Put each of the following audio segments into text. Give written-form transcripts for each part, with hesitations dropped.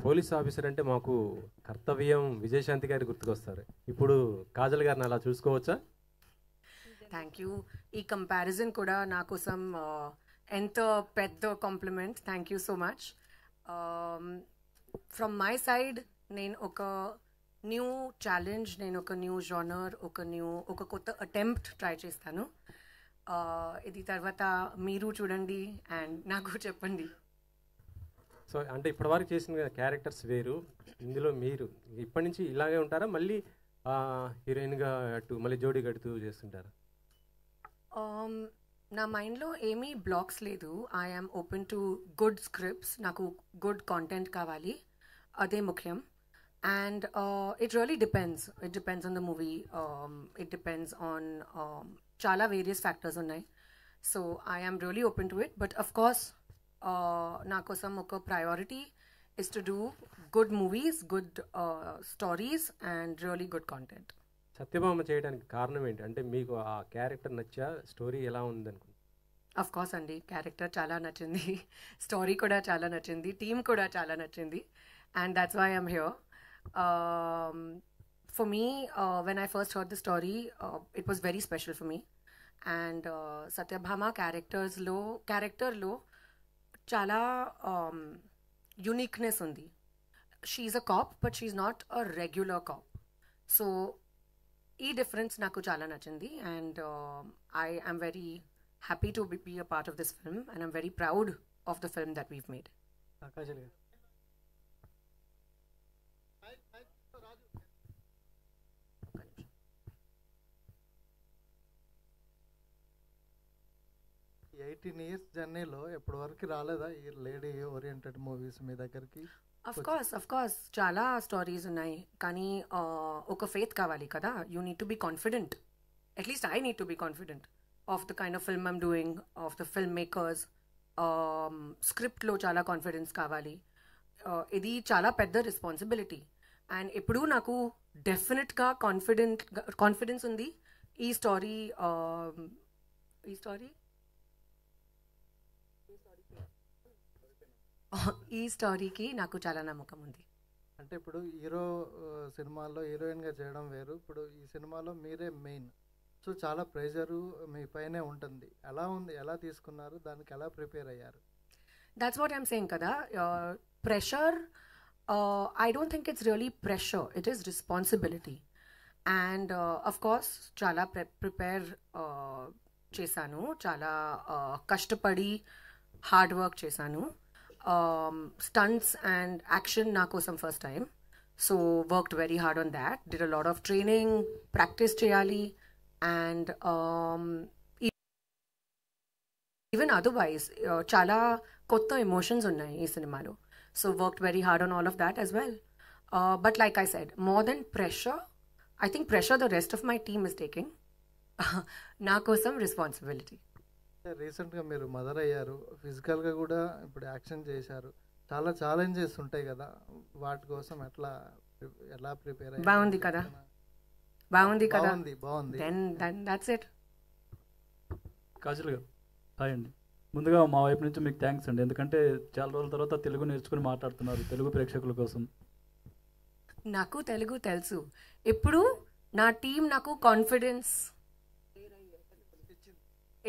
Police officer అంటే మాకు కర్తవ్యం విజయశాంతి గారి గుర్తుకొస్తారు. ఇప్పుడు కాజల్ గారిని అలా చూసుకోవచ్చా? Thank you. ఈ కంపారిజన్ కూడా నా కోసం ఎంత పెద్ద compliment. Thank you so much. From my side నేను ఒక న్యూ ఛాలెంజ్, నేను ఒక న్యూ జానర్, ఒక కొత్త అటెంప్ట్ ట్రై చేస్తాను. ఇది తర్వాత మీరు చూడండి అండ్ నాకు చెప్పండి. సో అంటే ఇప్పటివరకు చేసిన క్యారెక్టర్స్ వేరు, ఇందులో మీరు ఇప్పటి నుంచి ఇలాగే ఉంటారా, మళ్ళీ హీరోయిన్గా అటు మళ్ళీ జోడీ కడుతూ చేస్తుంటారా? నా మైండ్లో ఏమీ బ్లాక్స్ లేదు. I'm open to good scripts. నాకు గుడ్ కాంటెంట్ కావాలి, అదే ముఖ్యం. And it really depends on the movie. It depends on చాలా వేరియస్ ఫ్యాక్టర్స్ ఉన్నాయి. So I'm really open to it. But of course నా కోసం ఒక priority is to do good movies, good stories and really good content. Satyabhama చేయడానికి కారణం ఏంటి? అంటే మీకు ఆ క్యారెక్టర్ నచ్చా, స్టోరీ ఎలా ఉంది అనుకుంటున్నారు? అఫ్ కోర్స్ అండి, క్యారెక్టర్ చాలా నచ్చింది, స్టోరీ కూడా చాలా నచ్చింది, టీమ్ కూడా చాలా నచ్చింది. And that's why I'm here. For me, when I first heard the story, it was very special for me. And Satyabhama క్యారెక్టర్లో చాలా యూనిక్నెస్ ఉంది. She's a cop, but she's not a regular cop. So ఈ difference నాకు చాలా నచ్చింది. And I am very happy to be a part of this film and I'm very proud of the film that we've made. ఈ 18 years జర్నీలో ఎప్పటి వరకు రాలేదా ఈ లేడీ ఓరియంటెడ్ మూవీస్ మీ దగ్గరికి? అఫ్ కోర్స్ చాలా స్టోరీస్ ఉన్నాయి, కానీ ఒక ఫెయిత్ కావాలి కదా. You need to be confident. At least I need to be confident of the kind of film I'm doing, of the film makers. స్క్రిప్ట్లో చాలా కాన్ఫిడెన్స్ కావాలి. ఇది చాలా పెద్ద రెస్పాన్సిబిలిటీ. అండ్ ఎప్పుడూ నాకు డెఫినెట్గా కాన్ఫిడెన్స్ ఉంది. ఈ స్టోరీకి నాకు చాలా నమ్మకం ఉంది. అంటే ఇప్పుడు హీరో సినిమాల్లో హీరోయిన్గా చేయడం వేరు, ఇప్పుడు ఈ సినిమాలో మీరే మెయిన్. సో చాలా ప్రెషరు మీ పైనే ఉంటుంది. ఎలా తీసుకున్నారు, దానికి ఎలా ప్రిపేర్ అయ్యారు? That's what I'm saying kada. Pressure, I don't think it's really pressure, it is responsibility. And of course chala prepare chesanu, chala kashtapadi hard work chesanu. Stunts and action na kosam first time, so worked very hard on that, did a lot of training, practice cheyali. And even otherwise chala kotta emotions unnai ee cinemalo, so worked very hard on all of that as well. But like I said, more than pressure, I think pressure the rest of my team is taking. నా కోసం responsibility. రీసెంట్గా మీరు mother అయ్యారు, ఫిజికల్గా కూడా ఇప్పుడు action చేశారు, చాలా ఛాలెంజెస్ ఉంటాయి కదా, వాటి కోసం ఎలా ప్రిపేర్ అయ్యారు? బాగుంది కదా. బాగుంది. Then that's it. కాజల్ గారు హాయ్ అండి. ముందుగా మా వైపు నుంచి మీకు థ్యాంక్స్ అండి, ఎందుకంటే చాలా రోజుల తర్వాత తెలుగు నేర్చుకుని మాట్లాడుతున్నారు తెలుగు ప్రేక్షకుల కోసం. నాకు తెలుగు తెలుసు. ఇప్పుడు నా టీం నాకు కాన్ఫిడెన్స్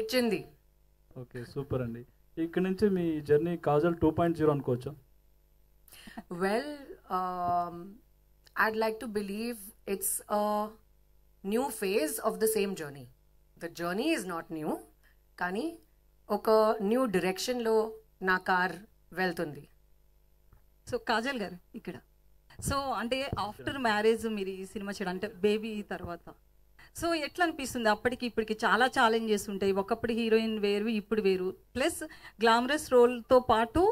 ఇచ్చింది. ఓకే, సూపర్ అండి. ఇక్కడ నుంచి మీ జర్నీ కాజల్ 2.0 అనుకోవచ్చా? Well, I'd like to believe it's a new phase of the same journey. The journey is not new, కానీ ఒక న్యూ డైరెక్షన్లో నా కార్ వెళ్తుంది. సో కాజల్ గారు ఇక్కడ, సో అంటే ఆఫ్టర్ మ్యారేజ్ మీరు ఈ సినిమా చేయడం అంటే బేబీ తర్వాత, సో ఎట్లా అనిపిస్తుంది? అప్పటికి ఇప్పటికి చాలా ఛాలెంజెస్ ఉంటాయి. ఒకప్పుడు హీరోయిన్ వేరు, ఇప్పుడు వేరు, ప్లస్ గ్లామరస్ రోల్తో పాటు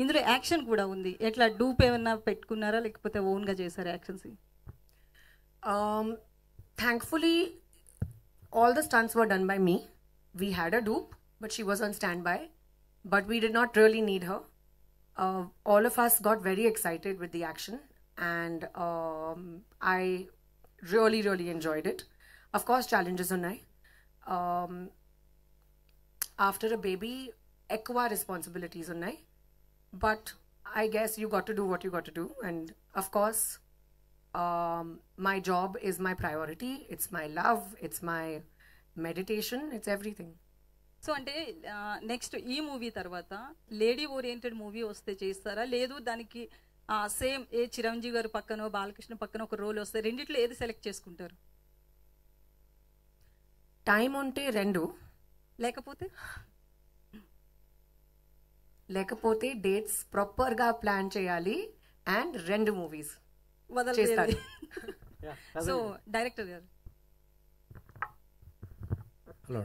ఇందులో యాక్షన్ కూడా ఉంది. ఎట్లా డూప్ ఏమన్నా పెట్టుకున్నారా లేకపోతే ఓన్గా చేశారా actions? Thankfully all the stunts were done by me. We had a dupe, but she was on standby, but we did not really need her. All of us got very excited with the action, and I really enjoyed it. Of course challenges unnai. After a baby ఎక్కువ responsibilities unnai, but I guess you got to do what you got to do. And of course, my job is my priority. It's my love. It's my meditation. It's everything. So అంటే next ఈ movie తర్వాత lady oriented movie వస్తే చేస్తారా, లేదు దానికి same ఏ చిరంజీవి గారు పక్కనో బాలకృష్ణ పక్కన ఒక రోల్ వస్తే రెండిట్లో ఏది సెలెక్ట్ చేసుకుంటారు? టైం ఉంటే రెండు, లేకపోతే డేట్స్ ప్రాపర్గా ప్లాన్ చేయాలి అండ్ రెండు మూవీస్ వదలలేదు. సో డైరెక్టర్ గారు,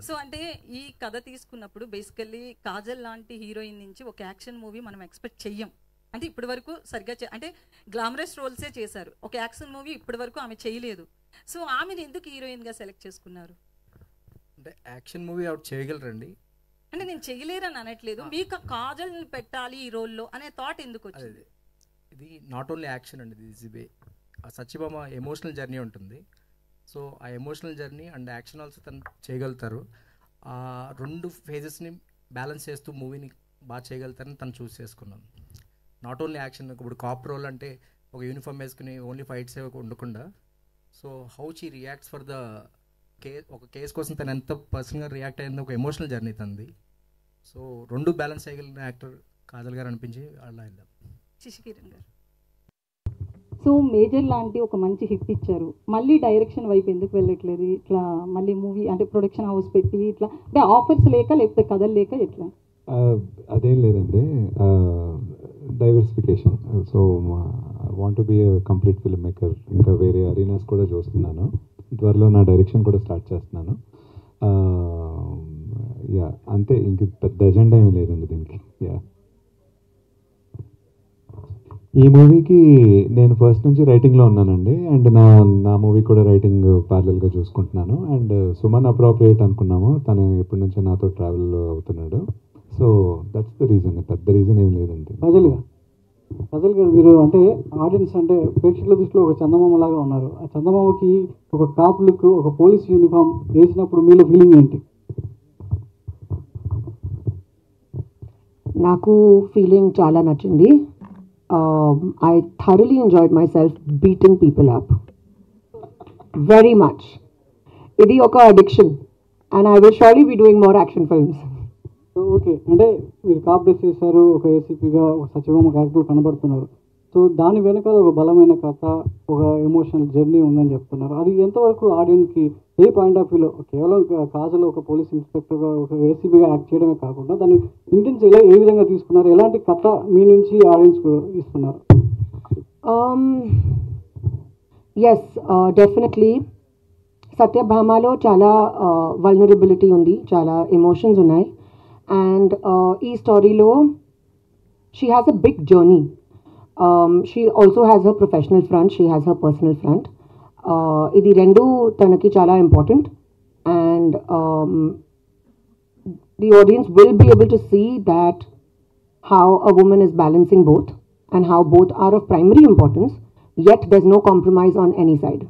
సో అంటే ఈ కథ తీసుకున్నప్పుడు బేసికల్లీ కాజల్ లాంటి హీరోయిన్ నుంచి ఒక యాక్షన్ మూవీ మనం ఎక్స్పెక్ట్ చెయ్యం. అంటే ఇప్పటి వరకు సరిగ్గా అంటే గ్లామరస్ రోల్సే చేశారు, ఒక యాక్షన్ మూవీ ఇప్పటి వరకు ఆమె చేయలేదు. సో ఆమెను ఎందుకు హీరోయిన్గా సెలెక్ట్ చేసుకున్నారు? అంటే యాక్షన్ మూవీ అవుట్ చేయగలరండి. అంటే నేను చేయలేరని అనట్లేదు, మీకు కాజల్ని పెట్టాలి ఈ రోల్లో అనే థాట్ ఎందుకు వచ్చింది? ఇది నాట్ ఓన్లీ యాక్షన్ అండి, ఇది సత్యభామ ఎమోషనల్ జర్నీ ఉంటుంది. సో ఆ emotional journey and action also తను చేయగలుగుతారు. ఆ రెండు ఫేజెస్ని బ్యాలెన్స్ చేస్తూ మూవీని బాగా చేయగలుగుతారని తను చూస్ చేసుకున్నాను. నాట్ ఓన్లీ యాక్షన్, ఇప్పుడు కాప్ రోల్ అంటే ఒక యూనిఫామ్ వేసుకుని ఓన్లీ ఫైట్స్ ఉండకుండా, so how she reacts for the ఒక కేస్ కోసం తను ఎంత పర్సనల్గా రియాక్ట్ అయింది, ఒక ఎమోషనల్ జర్నీ తంది. సో రెండు బ్యాలెన్స్ చేయగలిగిన యాక్టర్ కాజల్ గారు అనిపించి అలా వెళ్దాం. శశికిరణ్ గారు, సో మేజర్ లాంటి ఒక మంచి హిట్ ఇచ్చారు, మళ్ళీ డైరెక్షన్ వైపు ఎందుకు వెళ్ళట్లేదు? ఇట్లా మళ్ళీ మూవీ అంటే ప్రొడక్షన్ హౌస్ పెట్టి ఇట్లా అంటే ఆఫర్స్ లేక లేకపోతే కథలు లేక ఎట్లా? అదేం లేదండి, diversification. So want to be complete film maker. ఇంకా వేరే అరీనాస్ కూడా చూస్తున్నాను, త్వరలో నా డైరెక్షన్ కూడా స్టార్ట్ చేస్తున్నాను. యా అంతే, ఇంక పెద్ద ఎజెండా ఏమీ లేదండి దీనికి. యా ఈ మూవీకి నేను ఫస్ట్ నుంచి రైటింగ్లో ఉన్నానండి, అండ్ నా మూవీ కూడా రైటింగ్ ప్యారలల్గా చూసుకుంటున్నాను. అండ్ సుమన్ అప్రోప్రియేట్ అనుకున్నాము, తను ఎప్పటి నుంచో నాతో ట్రావెల్ అవుతున్నాడు. సో దట్స్ ద రీజన్, పెద్ద రీజన్ ఏం లేదండి. అసలు గారు మీరు అంటే ఆడియన్స్ అంటే ప్రేక్షకుల దృష్టిలో ఒక చందమామ లాగా ఉన్నారు. ఆ చందమామకి ఒక కాప్ లుక్, ఒక పోలీస్ యూనిఫామ్ వేసినప్పుడు మీలో ఫీలింగ్ ఏంటి? నాకు ఫీలింగ్ చాలా నచ్చింది. I thoroughly enjoyed myself beating people up very much. ఇది ఒక addiction and I will surely be doing more action films. So okay, అంటే మీరు కాప్ డ్రెస్ చేశారు, ఒక ఏసీపీగా ఒక సత్యభామ క్యారెక్టర్ కనబడుతున్నారు. సో దాని వెనకాల ఒక బలమైన కథ, ఒక ఎమోషనల్ జర్నీ ఉందని చెప్తున్నారు. అది ఎంతవరకు ఆడియన్స్కి ఏ పాయింట్ ఆఫ్ వ్యూలో కేవలం కాజల్ ఒక పోలీస్ ఇన్స్పెక్టర్గా ఒక ఏసీబీగా యాక్ట్ చేయడమే కాకుండా దాన్ని ఇంటెన్స్ ఎలా ఏ విధంగా తీసుకున్నారు, ఎలాంటి కథ మీ నుంచి ఆడియన్స్కు ఇస్తున్నారు? ఎస్, డెఫినెట్లీ సత్యభామలో చాలా వల్నరబిలిటీ ఉంది, చాలా ఎమోషన్స్ ఉన్నాయి. అండ్ ఈ స్టోరీలో she has a big journey. She also has her professional front, she has her personal front. ఇది రెండు తనకి చాలా important, and the audience will be able to see that how a woman is balancing both and how both are of primary importance, yet there's no compromise on any side.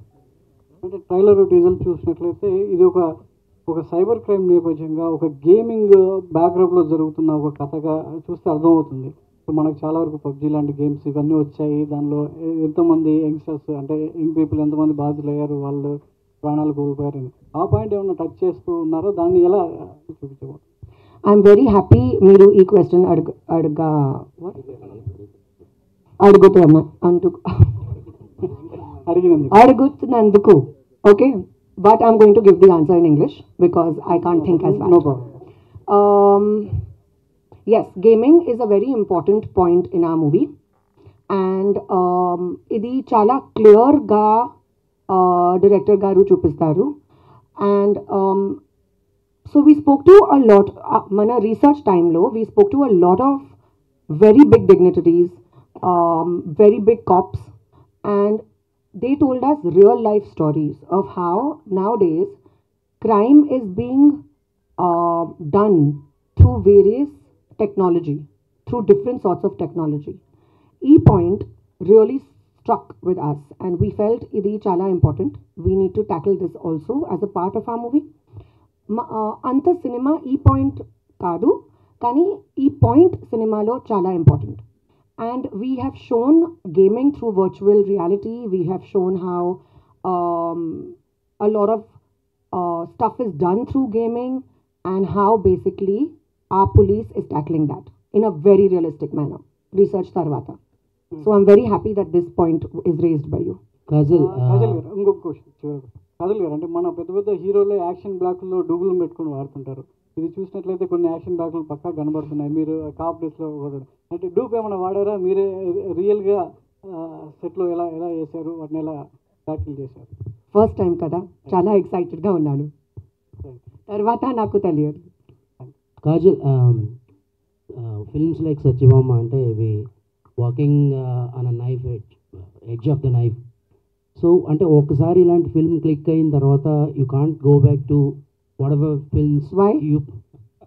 అంటే trailer teaser చూసినట్లయితే ఇది ఒక cyber crime నేపథ్యంగా ఒక gaming బ్యాక్గ్రౌండ్లో జరుగుతున్న ఒక కథగా చూస్తే అర్థమవుతుంది. సో మనకు చాలా వరకు పబ్జీ లాంటి గేమ్స్ ఇవన్నీ వచ్చాయి, దానిలో ఎంతోమంది యంగ్స్టర్స్ అంటే యంగ్ పీపుల్ ఎంతమంది బాధితులయ్యారు, వాళ్ళు ప్రాణాలు కోల్పోయారని ఆ పాయింట్ ఏమన్నా టచ్ చేస్తూ ఉన్నారో, దాన్ని ఎలా చూపించబోతున్నారు? ఐఎమ్ వెరీ హ్యాపీ మీరు ఈ క్వశ్చన్ అడుగుతున్నందుకు. Okay, but I'm going to give the answer in English because I can't think as well. No problem. Yes, gaming is a very important point in our movie, and ఇది చాలా క్లియర్గా director గారు చూపిస్తారు. And so we spoke to a lot, మన research టైంలో we spoke to a lot of very big dignitaries, very big cops, and they told us real life stories of how nowadays crime is being done through various technology, through different sorts of technology. E point really struck with us, and we felt idi chala important. We need to tackle this also as a part of our movie. Anta cinema e point kaadu, kani e point cinema lo chala important. And we have shown gaming through virtual reality. We have shown how a lot of stuff is done through gaming, and how basically our police is tackling that in a very realistic manner. Research Tarvata. So I'm very happy that this point is raised by you. Kajal గారు ఇంకొక question చివరికి. కాజల్ గారు అంటే మన పెద్ద పెద్ద హీరోలే action బ్లాక్లో డూబులు పెట్టుకొని వాడుతుంటారు. ఇది చూసినట్లయితే కొన్ని యాక్షన్ బ్లాక్లు పక్కా కనబడుతున్నాయి. మీరు కాప్ డేస్లో కూడా అంటే డూప్ ఏమైనా వాడారా? మీరే రియల్గా సెట్లో ఎలా ఎలా చేశారు, వాటిని ఎలా ట్యాకిల్ చేశారు? ఫస్ట్ టైం కదా, చాలా ఎక్సైటెడ్గా ఉన్నాను. తర్వాత నాకు తెలియదు. కాజల్, ఫిల్మ్స్ లైక్ సత్యభామ అంటే ఇవి walking on a knife edge of the knife. So అంటే ఒకసారి ఇలాంటి ఫిల్మ్ క్లిక్ అయిన తర్వాత you can't go back to what ever films you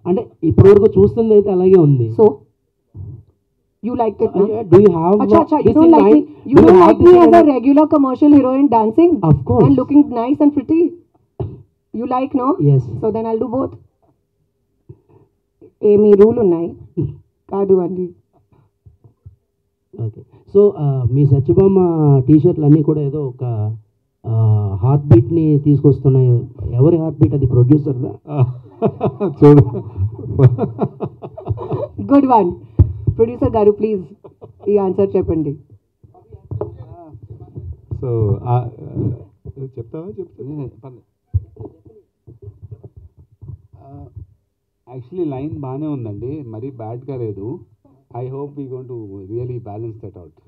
అంటే ఇప్పటివరకు చూస్తుంది అయితే అలాగే ఉంది. So you liked it, na? Do you have Acha, you don't like me? You don't like me as a regular commercial heroine dancing? Of course. And looking nice and pretty? You like, no? Yes. So then I'll do both. Amy rule unnai. Kaadu andi. Okay. So మీ సత్యభామ టీషర్ట్లు అన్నీ కూడా ఏదో ఒక heart బీట్ని తీసుకొస్తున్నాయి. ఎవరి heart beat అది? ప్రొడ్యూసర్దా? చూడు. Good one. Producer garu, please. ఈ ఆన్సర్ చెప్పండి. సో చెప్తావా? యాక్చువల్లీ లైన్ బాగానే ఉందండి, మరీ బ్యాడ్గా లేదు. I hope we gonna really balance that out.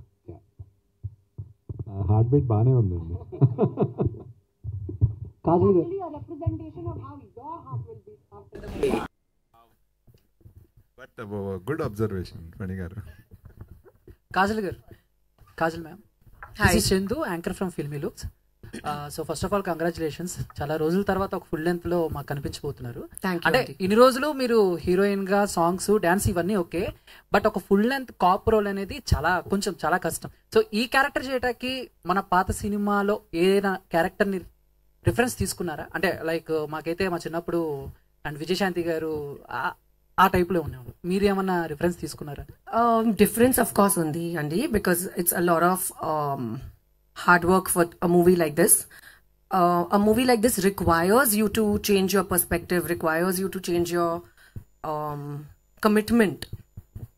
Heartbeat బాగానే ఉందండి. కాజల్ గారు బట్ గుడ్ అబ్జర్వేషన్ ఫణి గారు. కాజల్ గారు, Kajal ma'am, this is Chandu, anchor from filmy looks. So first of all congratulations, చాలా రోజుల తర్వాత ఒక ఫుల్ లెంత్ లో మాకు కనిపించబోతున్నారు. అంటే ఇన్ని రోజులు మీరు హీరోయిన్ గా సాంగ్స్, డాన్స్ ఇవన్నీ ఓకే, బట్ ఒక ఫుల్ లెంత్ కాప్ రోల్ అనేది చాలా కష్టం. సో ఈ క్యారెక్టర్ చేయడానికి మన పాత సినిమాలో ఏదైనా క్యారెక్టర్ ని రిఫరెన్స్ తీసుకున్నారా? అంటే లైక్ మాకైతే మా చిన్నప్పుడు అండ్ విజయశాంతి గారు ఆ టైప్ లో ఉన్నాడు. మీరు ఏమన్నా రిఫరెన్స్ తీసుకున్నారా? Difference of course undi andi, because it's a lot of hard work for a movie like this. A movie like this requires you to change your perspective, requires you to change your commitment,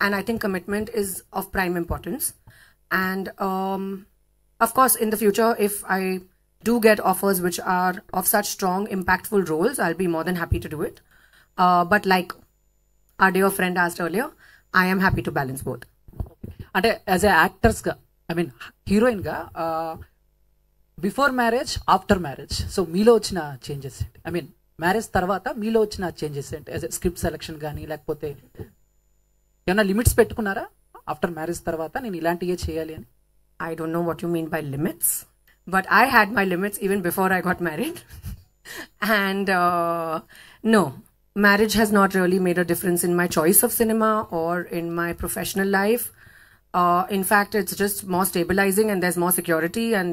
and I think commitment is of prime importance. And of course in the future, if I do get offers which are of such strong impactful roles, I'll be more than happy to do it. But like our dear friend asked earlier, I am happy to balance both. అంటే as a actors గా, I mean heroine గా, before marriage, after marriage, so మీలో వచ్చిన changes ఏంటి? I mean marriage తర్వాత మీలో వచ్చిన changes ఏంటి? యాజ్ ఎ స్క్రిప్ట్ సెలెక్షన్ కానీ, లేకపోతే ఏమైనా లిమిట్స్ పెట్టుకున్నారా ఆఫ్టర్ మ్యారేజ్ తర్వాత నేను ఇలాంటివే చేయాలి అని? I don't know what you mean by limits, but I had my limits even before I got married. And no, marriage has not really made a difference in my choice of cinema or in my professional life. In fact, it's just more stabilizing and there's more security, and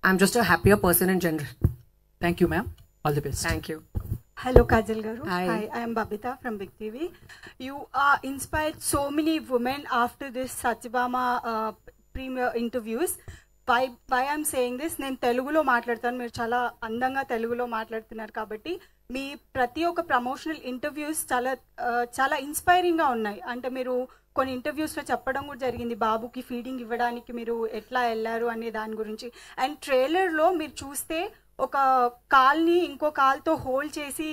I'm just a happier person in general. Thank you, ma'am. All the best. Thank you. Hello, Kajal Garu. Hi. I am Babita from Big TV. You inspired so many women after this Satyabama premiere interviews. Why I'm saying this, నేను తెలుగులో మాట్లాడతాను, మీరు చాలా అందంగా తెలుగులో మాట్లాడుతున్నారు కాబట్టి మీ ప్రతి ఒక్క ప్రమోషనల్ ఇంటర్వ్యూస్ చాలా ఇన్స్పైరింగ్గా ఉన్నాయి. అంటే మీరు కొన్ని ఇంటర్వ్యూస్లో చెప్పడం కూడా జరిగింది, బాబుకి ఫీడింగ్ ఇవ్వడానికి మీరు ఎట్లా వెళ్ళారు అనే దాని గురించి. అండ్ ట్రైలర్లో మీరు చూస్తే ఒక కాల్ని ఇంకో కాల్తో హోల్డ్ చేసి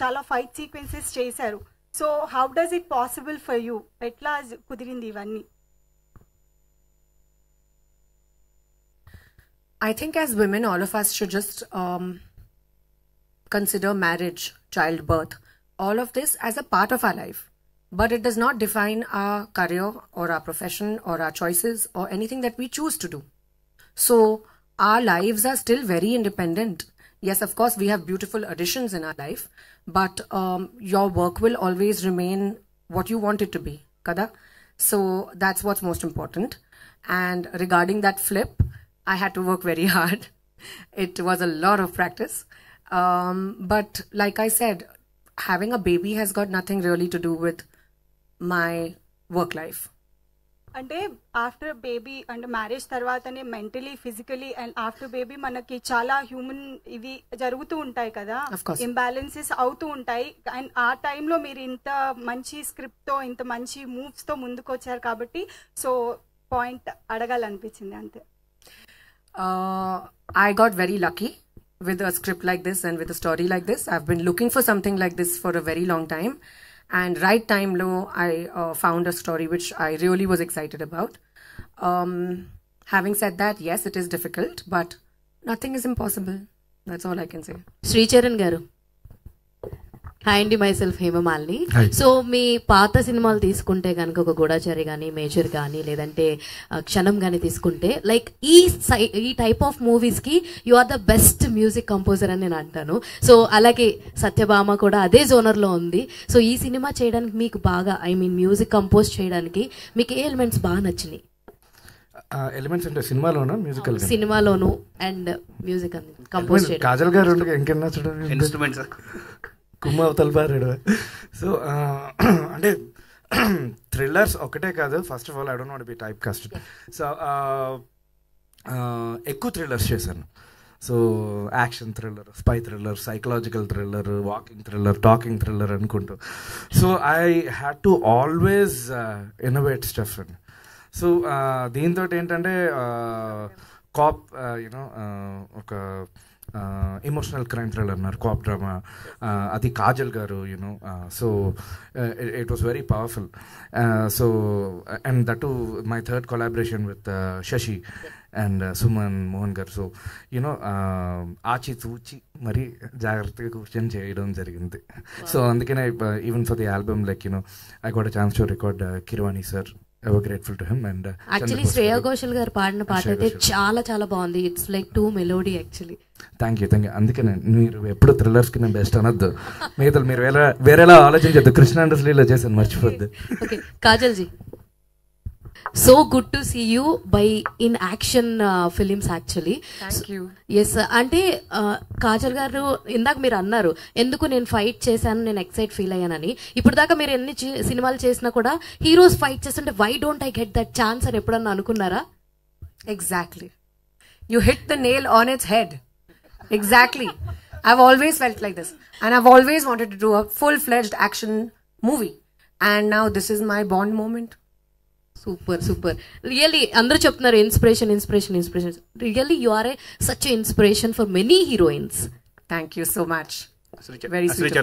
చాలా ఫైట్ సీక్వెన్సెస్ చేశారు. So how does it possible for you? ఎట్లా కుదిరింది ఇవన్నీ? I think as women, all of us should just consider marriage, childbirth, all of this as a part of our life. But it does not define our career or our profession or our choices or anything that we choose to do. So our lives are still very independent. Yes, of course, we have beautiful additions in our life, but your work will always remain what you want it to be, kada? So that's what's most important. And regarding that flip, I had to work very hard. It was a lot of practice. But like I said, having a baby has got nothing really to do with my work life. అంటే after baby అంటే marriage తర్వాతనే mentally physically and after baby మనకి చాలా human ఇవి జరుగుతూ ఉంటాయి కదా, imbalances అవుతూ ఉంటాయి. అండ్ ఆ టైంలో మీరు ఇంత మంచి స్క్రిప్ట్తో ఇంత మంచి మూవ్స్తో ముందుకు వచ్చారు కాబట్టి సో పాయింట్ అడగాలనిపించింది అంతే. I got very lucky with a script like this and with a story like this. I've been looking for something like this for a very long time. And right time low, I found a story which I really was excited about. Having said that, yes, it is difficult, but nothing is impossible. That's all I can say. Sricharan గారు, hi అండి, my self Hema Malini. So మీ పాత సినిమాలు తీసుకుంటే కనుక ఒక గూఢచారి కానీ, major కానీ, లేదంటే క్షణం కానీ తీసుకుంటే లైక్ ఈ టైప్ ఆఫ్ మూవీస్కి you are the best music composer అని నేను అంటాను. సో అలాగే సత్యభామ కూడా అదే జోనర్లో ఉంది. సో ఈ సినిమా చేయడానికి మీకు బాగా మ్యూజిక్ కంపోజ్ చేయడానికి మీకు ఏ ఎలిమెంట్స్ బాగా నచ్చినాయి? ఎలిమెంట్స్ అంటే సినిమాలోనా మ్యూజికల్? సినిమాలోను అండ్ మ్యూజిక్ కంపోజ్ చేయడం. కాజల్ గారు ఇంకెన్నా చూడండి ఇన్స్ట్రుమెంట్స్ కుమ్మవతల బారాడు. సో అంటే థ్రిల్లర్స్ ఒకటే కాదు. First of all I don't want be type casted. So ఎక్కువ థ్రిల్లర్స్ చేశాను. So action thriller, spy thriller, psychological thriller, walking thriller, talking thriller అనుకుంటూ. So I had to always innovate stuff and so దీంతో ఏంటంటే cop you know ఒక emotional crime thriller అన్నారు, cop drama, అది కాజల్ గారు you know. So it was very powerful. So and that my third collaboration with Shashi and Suman Mohan గారు. So you know ఆచి తూచి మరీ జాగ్రత్తగా కూర్చొని చేయడం జరిగింది. సో అందుకనే even for the album like you know I got a chance to record Keeravani sir. I was grateful to him and actually Shreya Ghoshal గారు పాడిన పాట అయితే చాలా చాలా బాగుంది. It's like two melody actually. Thank you. అందుకే మీరు ఎప్పుడు థ్రిల్లర్స్కి నేను బెస్ట్ అనొద్దు. మిగతా మీరు వేరేలా ఆలోచించద్దు. కృష్ణ ఇండస్ట్రీలో చేశాను, మర్చిపోద్దు. Okay Kajal ji, so good to see you by in action films actually. Yes, అంటే కాజల్ గారు ఇందాక మీరు అన్నారు ఎందుకు నేను ఫైట్ చేశాను, నేను ఎక్సైట్ ఫీల్ అయ్యానని. ఇప్పుడు దాకా మీరు ఎన్ని సినిమాలు చేసినా కూడా హీరోస్ ఫైట్ చేస్తుంటే why don't I get that chance అని ఎప్పుడన్నా అనుకున్నారా? Exactly. You hit the nail on its head. Exactly. I've always felt like this. And I've always wanted to do a full-fledged action movie. And now this is my Bond moment. Super super. Really అందరూ చెప్తున్నారు inspiration inspiration inspiration. Really you are such inspiration for many heroines. Thank you so much. Very sweet.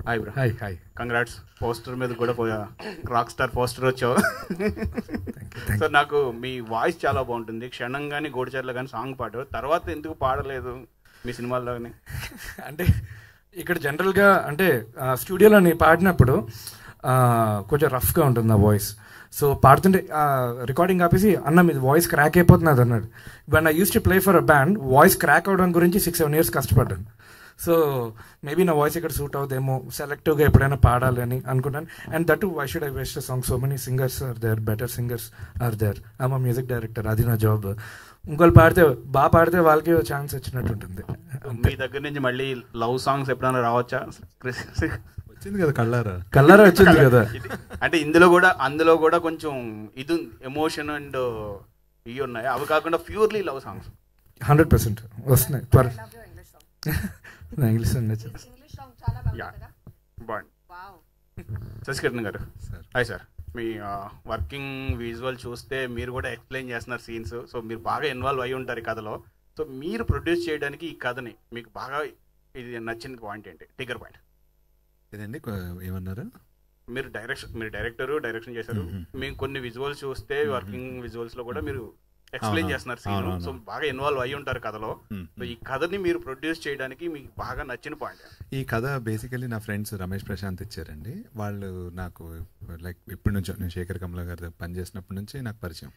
Hi bro. Hi hi, congrats. Poster మీద కూడా rock star poster వచ్చావు. So నాకు మీ voice చాలా బాగుంటుంది. క్షణం కానీ గోడిచర్ల కానీ సాంగ్ పాడారు, తర్వాత ఎందుకు పాడలేదు మీ సినిమాల్లోని? అంటే ఇక్కడ జనరల్గా అంటే స్టూడియోలో నేను పాడినప్పుడు కొంచెం రఫ్గా ఉంటుంది నా వాయిస్. సో పాడుతుంటే రికార్డింగ్ ఆపేసి అన్న మీది వాయిస్ క్రాక్ అయిపోతున్నది అన్నాడు. When I use to play for a band voice crack అవడం గురించి 6-7 years కష్టపడ్డాను. సో మేబీ నా వాయిస్ ఇక్కడ సూట్ అవుదేమో, సెలెక్టివ్గా ఎప్పుడైనా పాడాలి అని అనుకున్నాను. And that why should I waste song, so many singers are there, better singers are there. I'm a music director, అది నా జాబ్. ఇంకోళ్ళు పాడితే బాగా పాడితే వాళ్ళకి ఛాన్స్ వచ్చినట్టు ఉంటుంది. మీ దగ్గర నుంచి మళ్ళీ లవ్ సాంగ్స్ ఎప్పుడైనా రావచ్చా? వచ్చింది కదా కల్లారా వచ్చింది కదా. అంటే అందులో కూడా కొంచెం ఇది ఎమోషన్ అండ్ ఇవి ఉన్నాయి, అవి కాకుండా ప్యూర్లీ లవ్ సాంగ్స్ 100% వస్తున్నాయి. త్వర ఇంగ్లీష్ శశికరణ్ గారు, హాయ్ సార్. మీ వర్కింగ్ విజువల్ చూస్తే మీరు కూడా ఎక్స్ప్లెయిన్ చేస్తున్నారు సీన్స్. సో మీరు బాగా ఇన్వాల్వ్ అయి ఉంటారు ఈ కథలో. సో మీరు ప్రొడ్యూస్ చేయడానికి ఈ కథని మీకు బాగా ఇది నచ్చిన పాయింట్ ఏంటి, ట్రిగ్గర్ పాయింట్? ఇదండి ఏమన్నారు? మీరు డైరెక్షన్ చేశారు. మేము కొన్ని విజువల్స్ చూస్తే వర్కింగ్ విజువల్స్ లో కూడా మీరు ఎక్స్ప్లెయిన్ చేస్తున్నారు సీన్. సో బాగా ఇన్వాల్వ్ అయి ఉంటారు కథలో. సో ఈ కథని మీరు ప్రొడ్యూస్ చేయడానికి మీకు బాగా నచ్చిన పాయింట్? ఈ కథ బేసికలీ నా ఫ్రెండ్స్ రమేష్ ప్రశాంత్ ఇచ్చారండి. వాళ్ళు నాకు లైక్ ఇప్పటి నుంచో నేను శేఖర్ కమలా గారి పనిచేసినప్పటి నుంచి నాకు పరిచయం.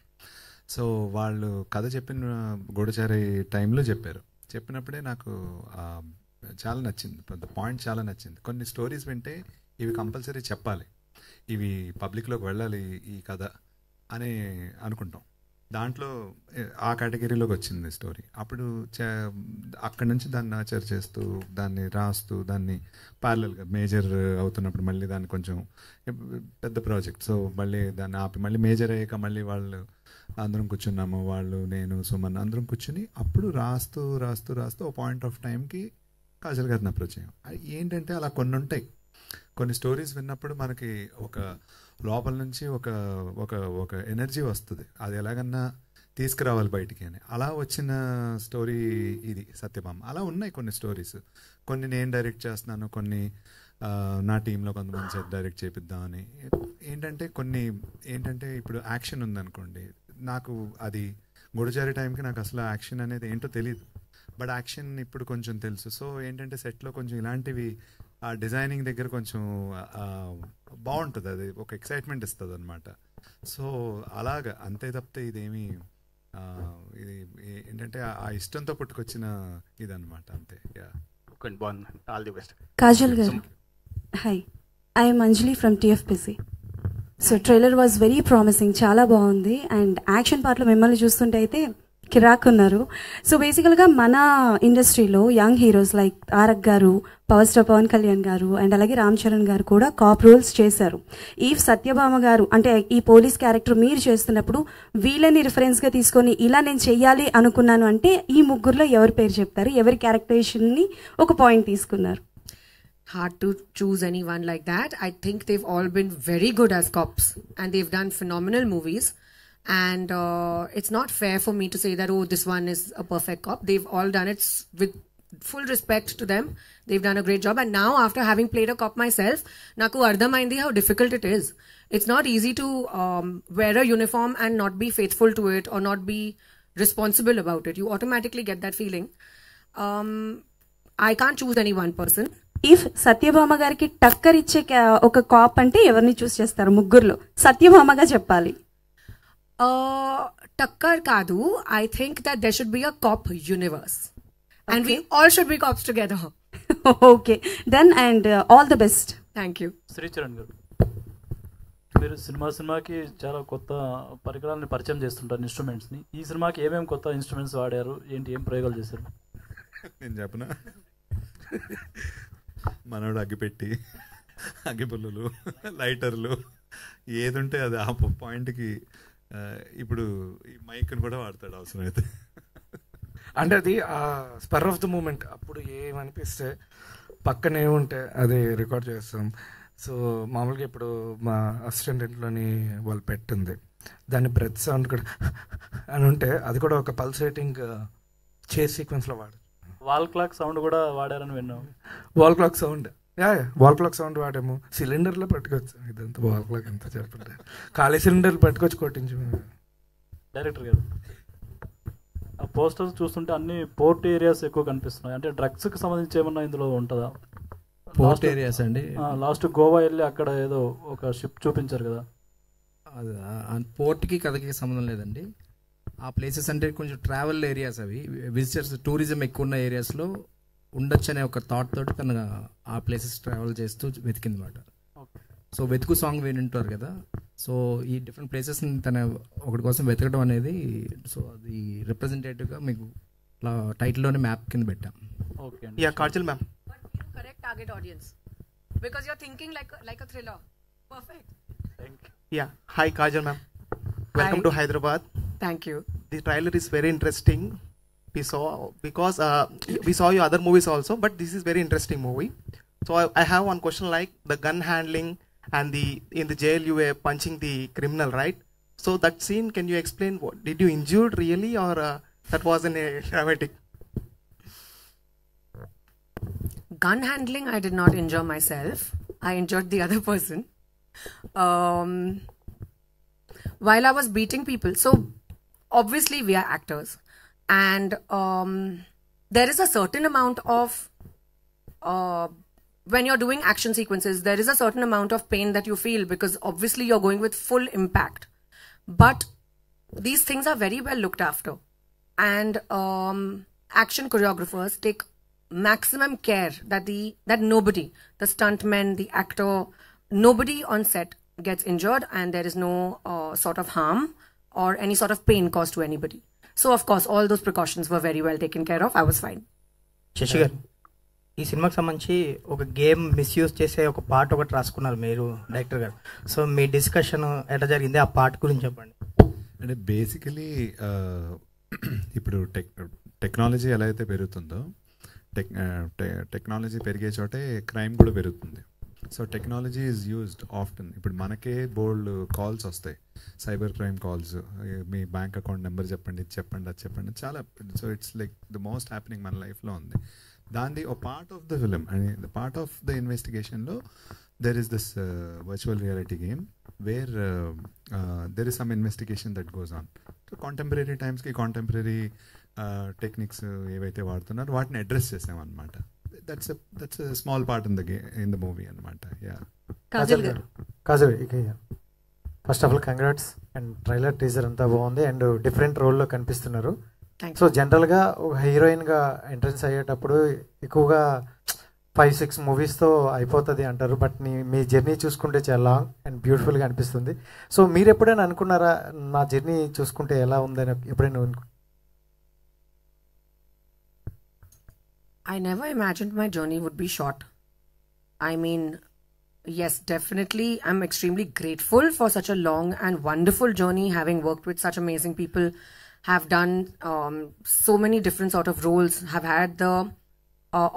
సో వాళ్ళు కథ చెప్పిన గూఢచారి టైంలో చెప్పినప్పుడే నాకు చాలా నచ్చింది, పాయింట్ చాలా నచ్చింది. కొన్ని స్టోరీస్ వింటే ఇవి కంపల్సరీ చెప్పాలి, ఇవి పబ్లిక్లోకి వెళ్ళాలి ఈ కథ అని అనుకుంటాం. దాంట్లో ఆ కేటగిరీలోకి వచ్చింది స్టోరీ. అప్పుడు అక్కడి నుంచి దాన్ని నర్చర్ చేస్తూ దాన్ని రాస్తూ దాన్ని ప్యారలల్గా మేజర్ అవుతున్నప్పుడు మళ్ళీ దాన్ని కొంచెం పెద్ద ప్రాజెక్ట్, సో మళ్ళీ దాన్ని ఆపి మళ్ళీ మేజర్ అయ్యాక మళ్ళీ వాళ్ళు అందరం కూర్చున్నాము, వాళ్ళు నేను సుమన్ అందరం కూర్చుని అప్పుడు రాస్తూ రాస్తూ రాస్తూ ఒక పాయింట్ ఆఫ్ టైంకి కాజల్ గారిని అప్రోచ్ అయ్యాం. ఏంటంటే అలా కొన్ని ఉంటాయి, కొన్ని స్టోరీస్ విన్నప్పుడు మనకి ఒక లోపల నుంచి ఒక ఒక ఒక ఎనర్జీ వస్తుంది, అది ఎలాగన్నా తీసుకురావాలి బయటికి అని. అలా వచ్చిన స్టోరీ ఇది సత్యభామ. అలా ఉన్నాయి కొన్ని స్టోరీస్, కొన్ని నేను డైరెక్ట్ చేస్తున్నాను, కొన్ని నా టీంలో కొంతమంది చేత డైరెక్ట్ చేపిద్దామని. ఏంటంటే కొన్ని ఏంటంటే ఇప్పుడు యాక్షన్ ఉందనుకోండి, నాకు అది గూఢచారి టైంకి నాకు అసలు యాక్షన్ అనేది ఏంటో తెలియదు, బట్ యాక్షన్ ఇప్పుడు కొంచెం తెలుసు. సో ఏంటంటే సెట్లో కొంచెం ఇలాంటివి ఆ డిజైనింగ్ దగ్గర కొంచెం బాగుంటుంది, అది ఒక ఎక్సైట్మెంట్ ఇస్తుంది అనమాట. సో అలాగా అంతే తప్పితే ఇదేమి ఇది ఏంటంటే ఆ ఇష్టంతో పుట్టుకొచ్చిన ఇదన్నమాట అంతే. All the best. కాజల్ గారు, hi, I'm Anjali from TFPC. So trailer was very promising, చాలా బాగుంది. అండ్ యాక్షన్ పార్ట్లో మిమ్మల్ని చూస్తుంటే అయితే కిరాక్ ఉన్నారు. సో బేసికల్గా మన ఇండస్ట్రీలో యంగ్ హీరోస్ లైక్ తారక్ గారు, పవర్ స్టార్ పవన్ కళ్యాణ్ గారు అండ్ అలాగే రామ్ చరణ్ గారు కూడా కాప్ రోల్స్ చేశారు. ఈ సత్యభామ గారు అంటే ఈ పోలీస్ క్యారెక్టర్ మీరు చేస్తున్నప్పుడు వీళ్ళని రిఫరెన్స్గా తీసుకొని ఇలా నేను చెయ్యాలి అనుకున్నాను అంటే ఈ ముగ్గురులో ఎవరి పేరు చెప్తారు, ఎవరి క్యారెక్టరేషన్ని ఒక పాయింట్ తీసుకున్నారు? Hard to choose anyone like that. I think they've all been very good as cops and they've done phenomenal movies. And it's not fair for me to say that, oh, this one is a perfect cop. They've all done it with full respect to them. They've done a great job. And now, after having played a cop myself, naku ardhamaindi how difficult it is. It's not easy to wear a uniform and not be faithful to it or not be responsible about it. You automatically get that feeling. I can't choose any one person. If Satyabhama గారికి టక్కర్ ఇచ్చే ఒక cap అంటే ఎవరిని చూస్ చేస్తారు? ముగ్గురులో సత్యభామగా చెప్పాలి. Takkar Kadu, I think that there should be a cop universe. And we all should be cops together. Okay. Then and all the best. Thank you. Sricharan గారు, మీరు సినిమాకి చాలా కొత్త పరికరాలను పరిచయం చేస్తుంటారు, ఇన్స్ట్రుమెంట్స్ని. ఈ సినిమాకి ఏమేమి కొత్త ఇన్స్ట్రుమెంట్స్ వాడారు, ఏంటి ఏం ప్రయోగాలు చేశారు? నేను చెప్పనా, మనోడు అగ్గిపెట్టి, అగ్గిపుల్లలు, లైటర్లు ఏది ఉంటే అది ఆ పాయింట్కి. ఇప్పుడు ఈ మైక్ని కూడా వాడతాడు అవసరం అయితే. అంటే అది స్పర్ ఆఫ్ ద మూమెంట్, అప్పుడు ఏమనిపిస్తే పక్కన ఏముంటే అది రికార్డ్ చేస్తాం. సో మామూలుగా ఇప్పుడు మా అసిస్టెంట్ ఇంట్లోని వాళ్ళు పెట్టింది, దాని బ్రెత్ సౌండ్ కూడా అని ఉంటే అది కూడా ఒక పల్సేటింగ్ చేస్ సీక్వెన్స్లో వాడు. వాల్ క్లాక్ సౌండ్ కూడా వాడారని విన్నాం. Wall clock sound, wall clock sound వాడాము. సిలిండర్లో పట్టుకోవచ్చు, ఇదంతా వాల్ క్లాక్ ఎంత చెప్పండి, ఖాళీ సిలిండర్లు పట్టుకొచ్చి కొట్టించు. డైరెక్టర్ గారు, ఆ పోస్టర్స్ చూస్తుంటే అన్ని పోర్ట్ ఏరియాస్ ఎక్కువ కనిపిస్తున్నాయి, అంటే డ్రగ్స్కి సంబంధించి ఏమన్నా ఇందులో ఉంటుందా? పోర్ట్ ఏరియాస్ అండి, లాస్ట్ గోవా వెళ్ళి అక్కడ ఏదో ఒక షిప్ చూపించారు కదా, అది పోర్ట్కి కథకి సంబంధం లేదండి. ఆ ప్లేసెస్ అంటే కొంచెం ట్రావెల్ ఏరియాస్, అవి విజిటర్స్ టూరిజం ఎక్కువ ఉన్న ఏరియాస్లో ఉండొచ్చు అనే ఒక థాట్ తోటి తను ఆ ప్లేసెస్ ట్రావెల్ చేస్తూ వెతికింది అనమాట. సో వెతుకు సాంగ్ వింటారు కదా, సో ఈ డిఫరెంట్ ప్లేసెస్ని తన ఒకటి కోసం వెతకడం అనేది, సో అది రిప్రజెంటేటివ్గా మీకు టైటిల్లోనే మ్యాప్ కింద పెట్టాం. Yeah Kajal ma'am, correct target audience because you're thinking like a thriller. Perfect. Thank you. Yeah, hi Kajal ma'am, welcome to Hyderabad. Thank you. The trailer is very interesting. We saw because we saw your other movies also, but this is very interesting movie. So I have one question, like the gun handling and in the jail you were punching the criminal, right? So that scene, can you explain, what did you injured really, or that wasn't a dramatic? Gun handling, I did not injure myself. I injured the other person while I was beating people. So obviously we are actors, and there is a certain amount of when you're doing action sequences, there is a certain amount of pain that you feel because obviously you're going with full impact. But these things are very well looked after, and action choreographers take maximum care that nobody, the stuntman, the actor, nobody on set gets injured, and there is no sort of harm or any sort of pain caused to anybody. So of course all those precautions were very well taken care of. I was fine. Shashi garu, ఈ సినిమాకి సంబంధించి ఒక game misuse చేసే ఒక part ఒకటి రాసుకున్నారు మీరు director గారు. సో మీ డిస్కషన్ ఎట్లా జరిగింది, ఆ పార్ట్ గురించి చెప్పండి. అంటే బేసికలీ ఇప్పుడు టెక్నాలజీ ఎలా అయితే పెరుగుతుందో టెక్నాలజీ పెరిగే చోటే క్రైమ్ కూడా పెరుగుతుంది. So technology is used often. ఇప్పుడు మనకే బోల్డ్ కాల్స్ వస్తాయి, సైబర్ క్రైమ్ కాల్స్, మీ బ్యాంక్ అకౌంట్ నెంబర్ చెప్పండి, ఇది చెప్పండి, అది చెప్పండి, చాలా. So it's like the most happening మన లైఫ్లో ఉంది. దాన్ని ఒక part of the film and part of the ఇన్వెస్టిగేషన్లో there is this virtual reality game where there is some investigation that goes on. So contemporary టైమ్స్కి కాంటెంపరీ టెక్నిక్స్ ఏవైతే వాడుతున్నారో వాటిని అడ్రస్ చేసామన్నమాట. that's a small part in the movie అన్నమాట. కాజల్ గారు, first of all congrats. And trailer teaser అంతా బాగుంది and different రోల్లో కనిపిస్తున్నారు. సో జనరల్గా ఒక హీరోయిన్గా ఎంట్రన్స్ అయ్యేటప్పుడు ఎక్కువగా 5-6 మూవీస్తో అయిపోతుంది అంటారు, బట్ మీ జర్నీ చూసుకుంటే చాలా లాంగ్ అండ్ బ్యూటిఫుల్గా అనిపిస్తుంది. సో మీరు ఎప్పుడైనా అనుకున్నారా నా జర్నీ చూసుకుంటే ఎలా ఉందని ఎప్పుడైనా? I never imagined my journey would be short. I mean, yes, definitely I'm extremely grateful for such a long and wonderful journey, having worked with such amazing people, have done so many different sort of roles, have had the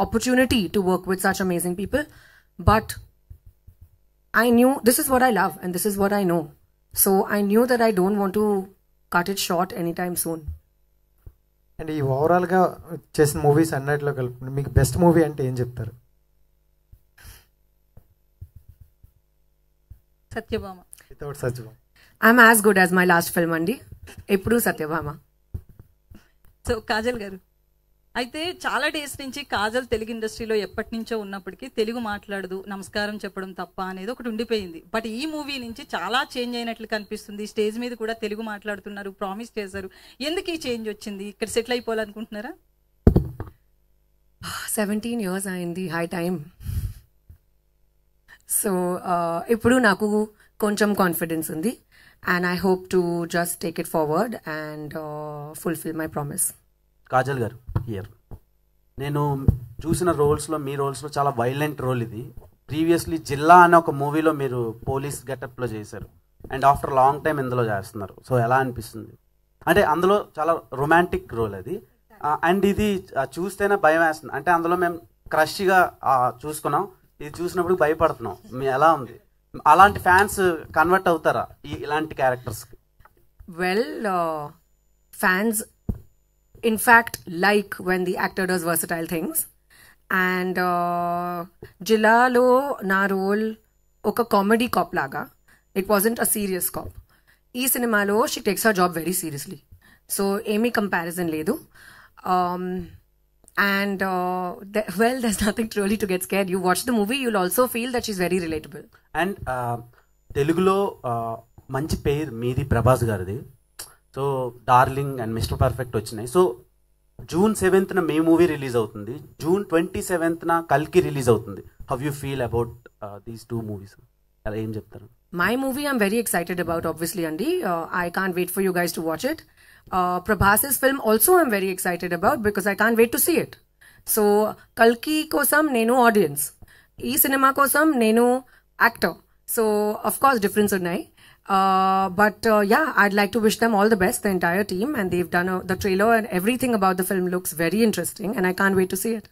opportunity to work with such amazing people. But I knew this is what I love and this is what I know. So I knew that I don't want to cut it short anytime soon. And ఈ ఓవరాల్గా చేసిన movies అన్నిటిలో కలుపుకుంటే మీకు best movie అంటే ఏం చెప్తారు? Satyabhama. Without Satyabhama. I'm as good as my last film అండి, ఎప్పుడు సత్యభామ. సో కాజల్ గారు, అయితే చాలా డేస్ నుంచి కాజల్ తెలుగు ఇండస్ట్రీలో ఎప్పటి నుంచో ఉన్నప్పటికీ తెలుగు మాట్లాడదు, నమస్కారం చెప్పడం తప్ప అనేది ఒకటి ఉండిపోయింది. బట్ ఈ మూవీ నుంచి చాలా చేంజ్ అయినట్లు కనిపిస్తుంది. స్టేజ్ మీద కూడా తెలుగు మాట్లాడుతున్నారు, ప్రామిస్ చేశారు. ఎందుకు ఈ చేంజ్ వచ్చింది? ఇక్కడ సెటిల్ అయిపోవాలనుకుంటున్నారా? 17 years అయింది, హై టైం. సో ఇప్పుడు నాకు కొంచెం కాన్ఫిడెన్స్ ఉంది and I hope to just take it forward and fulfil my promise. Kajal గారు హియర్, నేను చూసిన రోల్స్లో మీ రోల్స్లో చాలా వైలెంట్ రోల్ ఇది. ప్రీవియస్లీ జిల్లా అనే ఒక మూవీలో మీరు పోలీస్ గెటప్లో చేశారు అండ్ ఆఫ్టర్ లాంగ్ టైం ఇందులో చేస్తున్నారు. సో ఎలా అనిపిస్తుంది? అంటే అందులో చాలా రొమాంటిక్ రోల్ అది, అండ్ ఇది చూస్తేనే భయం వేస్తుంది. అంటే అందులో మేము క్రష్గా చూసుకున్నాం, ఇది చూసినప్పుడు భయపడుతున్నాం. మీ ఎలా ఉంది? అలాంటి ఫ్యాన్స్ కన్వర్ట్ అవుతారా ఇలాంటి క్యారెక్టర్స్కి? Well, fans in fact like when the actor does versatile things, and Jillalo na role oka comedy cop laga, it wasn't a serious cop. Ee cinema lo she takes her job very seriously, so emi comparison ledu. And well, there's nothing really to get scared. You watch the movie, you'll also feel that she's very relatable. And telugulo manchi pair meedi Prabhas garidi. So darling and mister perfect వచ్చినాయి. So June 7th మీ movie release అవుతుంది, June 27th కల్కి release అవుతుంది. How you feel about these 2 movies? అలా ఏం చెప్తారు? My movie I'm very excited about, obviously, Andy. I can't wait for you guys to watch it. Prabhas's film also I'm very excited about because I can't wait to see it. So Kalki kosam nenu audience, ee cinema kosam nenu actor. So of course difference unnai. But yeah, I'd like to wish them all the best, the entire team, and they've done the trailer and everything about the film looks very interesting and I can't wait to see it,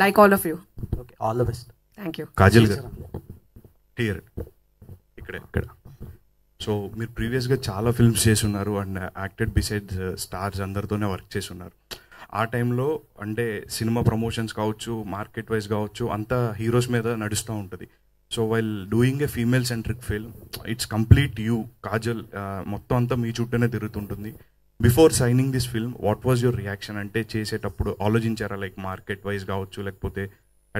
like all of you. Okay, all the best. Thank you. Kajal గారు here, ఇక్కడ. So మీరు ప్రీవియస్గా చాలా films చేసి ఉన్నారు and acted beside stars అందరితోనే work చేసి ఉన్నారు. ఆ టైంలో అంటే సినిమా ప్రమోషన్స్ కావచ్చు, మార్కెట్ వైజ్ కావచ్చు, అంతా హీరోస్ మీద నడుస్తూ ఉంటుంది. So while doing a female centric film, it's complete you Kajal, మొత్తం అంతా మీ చుట్టూనే తిరుగుతుంటుంది. Before signing this film what was your reaction? అంటే చేసేటప్పుడు ఆలోచించారా లైక్ మార్కెట్ వైజ్ కావచ్చు, లేకపోతే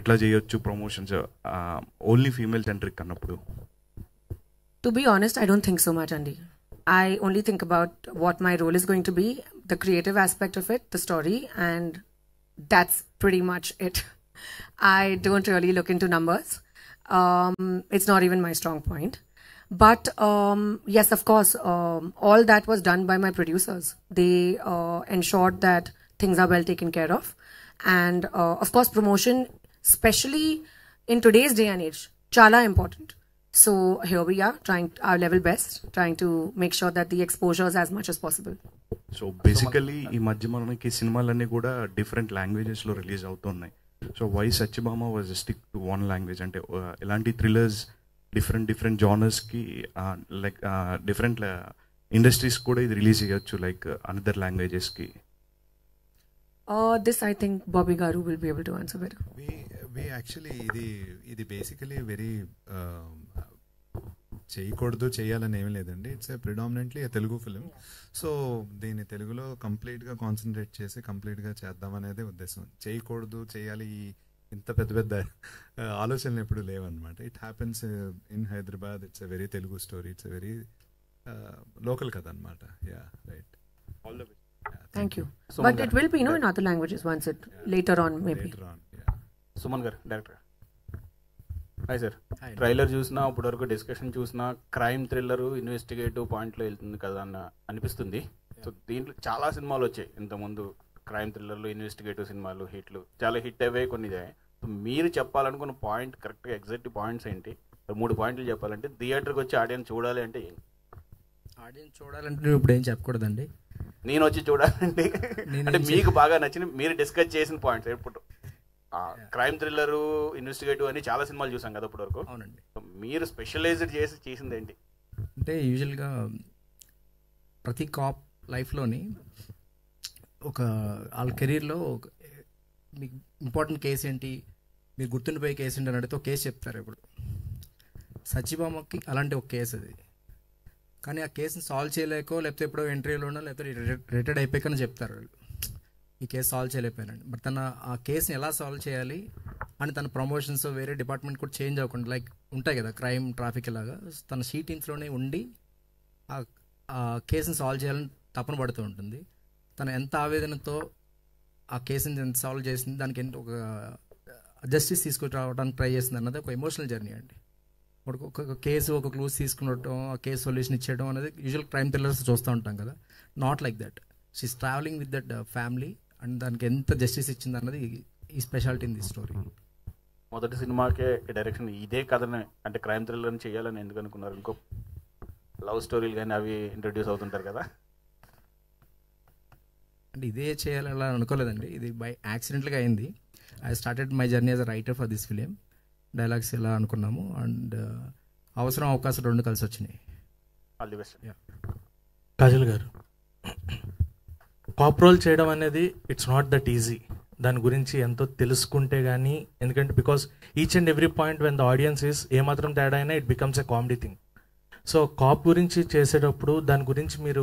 ఎట్లా చేయొచ్చు ప్రమోషన్స్ ఓన్లీ ఫీమేల్ సెంట్రిక్ అన్నప్పుడు? To be honest, I don't think so much, Andy. I only think about what my role is going to be, the creative aspect of it, the story, and that's pretty much it. I don't really look into numbers. It's not even my strong point. But yes, of course, all that was done by my producers. They ensured that things are well taken care of. And of course, promotion, especially in today's day and age, chala important. So here we are, trying our level best, trying to make sure that the exposure is as much as possible. So basically ఈ మధ్య మనకి సినిమాలన్నీ కూడా different లాంగ్వేజెస్లో release అవుతున్నాయి. So why Satyabhama was stick to one language? అంటే ఎలాంటి thrillers different జానర్స్కి లైక్ డిఫరెంట్ ఇండస్ట్రీస్ కూడా ఇది రిలీజ్ చేయొచ్చు, లైక్ అనదర్ లాంగ్వేజెస్కి. This I think Bobby Garu will be able to answer better. We actually ఇది బేసికలీ వెరీ చేయకూడదు చేయాలని ఏమీ లేదండి. It's predominantly Telugu film. So దీన్ని తెలుగులో కంప్లీట్గా కాన్సన్ట్రేట్ చేసి కంప్లీట్గా చేద్దామనేదే ఉద్దేశం. చేయకూడదు చేయాలి ఇంత పెద్ద ఆలోచనలు ఎప్పుడు లేవన్నమాట. It happens in Hyderabad. It's a very Telugu story. It's a very local కథ అనమాట. Yeah right. All the best. Thank you. But it will be, in other languages once it later on maybe. Suman గారు, డైరెక్టర్. Hi sir. ట్రైలర్ చూసినా అప్పటి వరకు discussion చూసినా crime thriller investigative పాయింట్లో వెళ్తుంది కదా అన్న అనిపిస్తుంది. సో దీంట్లో చాలా సినిమాలు వచ్చాయి ఇంతకుముందు, క్రైమ్ థ్రిల్లర్లు ఇన్వెస్టిగేటివ్ సినిమాలు హిట్లు చాలా హిట్ అయ్యాయి, కొన్ని ఇదే. సో మీరు చెప్పాలనుకున్న పాయింట్ కరెక్ట్గా ఎగ్జాక్ట్ పాయింట్స్ ఏంటి? 3 పాయింట్లు చెప్పాలంటే థియేటర్కి వచ్చి ఆడియన్స్ చూడాలి అంటే ఏంటి? ఆడియన్స్ చూడాలంటే ఇప్పుడు ఏం చెప్పకూడదండి. నేను వచ్చి చూడాలంటే అంటే మీకు బాగా నచ్చిన మీరు డిస్కస్ చేసిన పాయింట్స్ ఇప్పుడు క్రైమ్ థ్రిల్లర్ ఇన్వెస్టిగేటివ్ అని చాలా సినిమాలు చూసాం కదా ఇప్పటి వరకు. అవునండి. మీరు స్పెషలైజ్డ్ చేసింది ఏంటి? అంటే యూజువల్గా ప్రతి కాప్ లైఫ్లోని వాళ్ళ కెరీర్లో మీకు ఇంపార్టెంట్ కేసు ఏంటి, మీరు గుర్తుండిపోయే కేసు ఏంటి అని అడిగితే ఒక కేసు చెప్తారు. ఇప్పుడు సత్యభామకి అలాంటి ఒక కేసు అది. కానీ ఆ కేసుని సాల్వ్ చేయలేకో లేకపోతే ఎప్పుడో ఇంటర్వ్యూలోనో లేకపోతే రిటైర్డ్ అయిపోయాకని చెప్తారు వాళ్ళు, ఈ కేసు సాల్వ్ చేయలేకపోయానండి. బట్ తన ఆ కేసుని ఎలా సాల్వ్ చేయాలి అని తన ప్రమోషన్స్ వేరే డిపార్ట్మెంట్ కూడా చేంజ్ అవ్వకుండా, లైక్ ఉంటాయి కదా క్రైమ్ ట్రాఫిక్ లాగా, తన షీటింగ్స్లోనే ఉండి ఆ కేసుని సాల్వ్ చేయాలని తపన పడుతూ ఉంటుంది. తను ఎంత ఆవేదనతో ఆ కేసుని ఎంత సాల్వ్ చేసింది, దానికి ఎంత ఒక జస్టిస్ తీసుకురావడానికి ట్రై చేసింది అన్నది ఒక ఎమోషనల్ జర్నీ అండి. ఒక కేసు ఒక క్లూస్ తీసుకునడం, ఆ కేసు సొల్యూషన్ ఇచ్చేయడం అనేది యూజువల్ క్రైమ్ థ్రిల్లర్స్ చూస్తూ ఉంటాం కదా. Not like that. She's travelling with that family and దానికి ఎంత జస్టిస్ ఇచ్చింది అన్నది ఈ స్పెషాలిటీ ఇన్ ది స్టోరీ. మొదటి సినిమాకే డైరెక్షన్ ఇదే కథనే అంటే క్రైమ్ థ్రిల్లర్ని చేయాలని ఎందుకు అనుకున్నారు? ఇంకో లవ్ స్టోరీలు కానీ అవి ఇంట్రడ్యూస్ అవుతుంటారు కదా. అంటే ఇదే చేయాలని అలా అనుకోలేదండి, ఇది బై యాక్సిడెంట్గా అయింది. I started my journey as a writer for this film. Dialogues ఇలా అనుకున్నాము అండ్ అవకాశం 2 కలిసి వచ్చినాయి. All the best. కాజల్ గారు, కాప్ రోల్ చేయడం అనేది ఇట్స్ నాట్ దట్ ఈజీ. దాని గురించి ఎంతో తెలుసుకుంటే కానీ, ఎందుకంటే because each and every point when the audience is ఏమాత్రం తేడా అయినా it becomes a comedy thing. So cop గురించి చేసేటప్పుడు దాని గురించి మీరు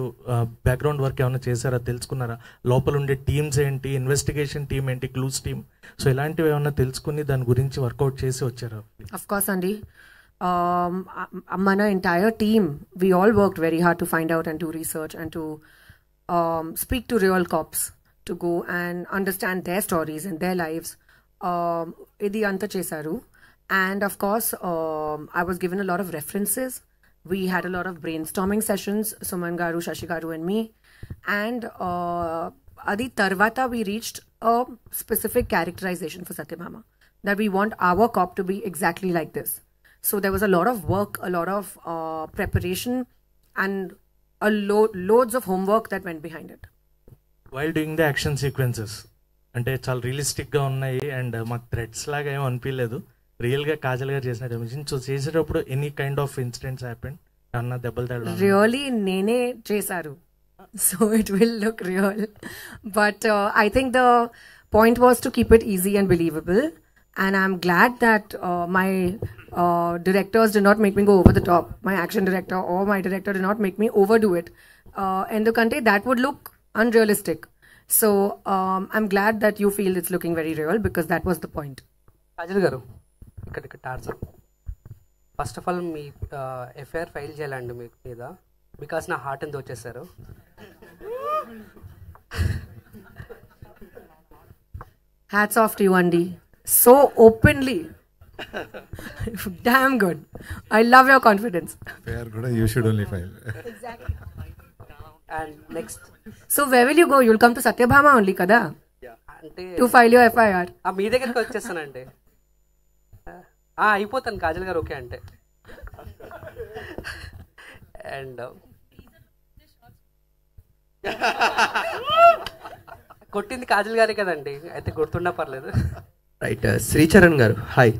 బ్యాక్గ్రౌండ్ వర్క్ ఏమైనా చేశారా, తెలుసుకున్నారా? లోపల ఉండే టీమ్స్ ఏంటి, ఇన్వెస్టిగేషన్ టీమ్ ఏంటి, క్లూస్ టీమ్, సో ఇలాంటివి ఏమైనా తెలుసుకుని దాని గురించి వర్కౌట్ చేసి వచ్చారా? అఫ్ కోర్స్ అండి, మన entire team we all worked very hard to find out and do research and to speak to real cops to go and understand their stories and their lives. Idi anta chesaru, and of course I was given a lot of references. We had a lot of brainstorming sessions, Suman Garu, Shashi Garu and me, and adi tarvata we reached a specific characterization for Satyabhama, that we want our cop to be exactly like this. So there was a lot of work, a lot of preparation and loads of homework that went behind it. While doing the action sequences, అంటే చాలా రియలిస్టిక్గా ఉన్నాయి and మాకు threads లాగా ఏమో అనిపించలేదు, రియల్గా కాజల్ గారు చేసినట్టు అనిపించింది. సో చేసేటప్పుడు any kind of incidents happen అన్న దెబ్బలు తగ్గడం? రియల్లీ నేనే చేశారు, so it will look real, but I think the point was to keep it easy and believable, and I'm glad that my directors did not make me go over the top. My action director or my director did not make me overdo it. Endukante that would look unrealistic. So I'm glad that you feel it's looking very real, because that was the point. Kajal garu, ఇక్కడ torture. First of all me FIR file చేయాలండి మీ మీద, because నా heart ఎంత వచ్చేసారు. Hats off to you, Andy. So openly Damn good. I love your confidence. Fair kuda you should only file. Exactly. And next. So where will you go? You'll come to Satyabhama only kada? అంటే To file your FIR. మీ దగ్గరికి వచ్చేస్తానండి. అయిపోతాను కాజల్ గారు okay అంటే. And కొట్టింది కాజల్ గారే కదండి, అయితే గుర్తున్నా పర్లేదు. రైట్. శ్రీచరణ్ గారు hi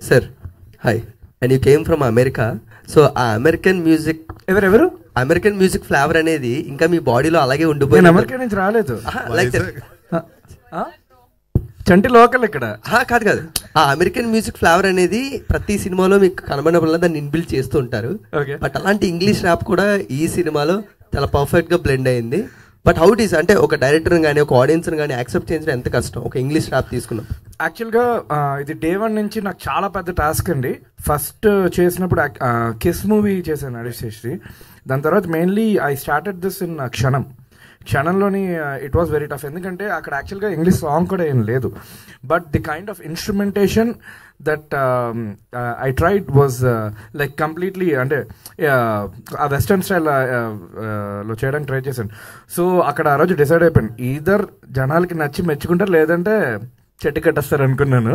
sir. Hi. And you came from America. So ఆ అమెరికన్ మ్యూజిక్ ఎవరెవరు అమెరికన్ మ్యూజిక్ ఫ్లేవర్ అనేది ఇంకా మీ బాడీలో అలాగే ఉండిపోయింది. అమెరికా నుంచి రాలేదు. లైక్ చంటి లోకల్ ఇక్కడ కాదు కాదు, ఆ అమెరికన్ మ్యూజిక్ ఫ్లేవర్ అనేది ప్రతి సినిమాలో మీకు కనబడినప్పుడు దాన్ని ఇన్బిల్డ్ చేస్తూ ఉంటారు. బట్ అలాంటి ఇంగ్లీష్ ర్యాప్ కూడా ఈ సినిమాలో చాలా పర్ఫెక్ట్ గా బ్లెండ్ అయింది. బట్ హౌ ఇట్ ఈస్ అంటే ఒక డైరెక్టర్ కానీ ఒక ఆడియన్స్ కానీ యాక్సెప్ట్ చేయించడం ఎంత కష్టం ఒక ఇంగ్లీష్ ర్యాప్ తీసుకున్నాం. యాక్చువల్గా ఇది డే 1 నుంచి నాకు చాలా పెద్ద టాస్క్ అండి. ఫస్ట్ చేసినప్పుడు కిస్ మూవీ చేశాను అడిశ్రీ. దాని తర్వాత mainly I started this in క్షణంలోని ఇట్ వాస్ వెరీ టఫ్. ఎందుకంటే అక్కడ యాక్చువల్గా ఇంగ్లీష్ సాంగ్ కూడా ఏం లేదు. But the kind of instrumentation that I tried was like completely అంటే ఆ వెస్టర్న్ స్టైల్ లో చేయడానికి ట్రై చేశాను. సో అక్కడ ఆ రోజు డిసైడ్ అయిపోయాను, ఈదర్ జనాలకి నచ్చి మెచ్చుకుంటారు లేదంటే చెట్టు కట్టేస్తారు అనుకున్నాను.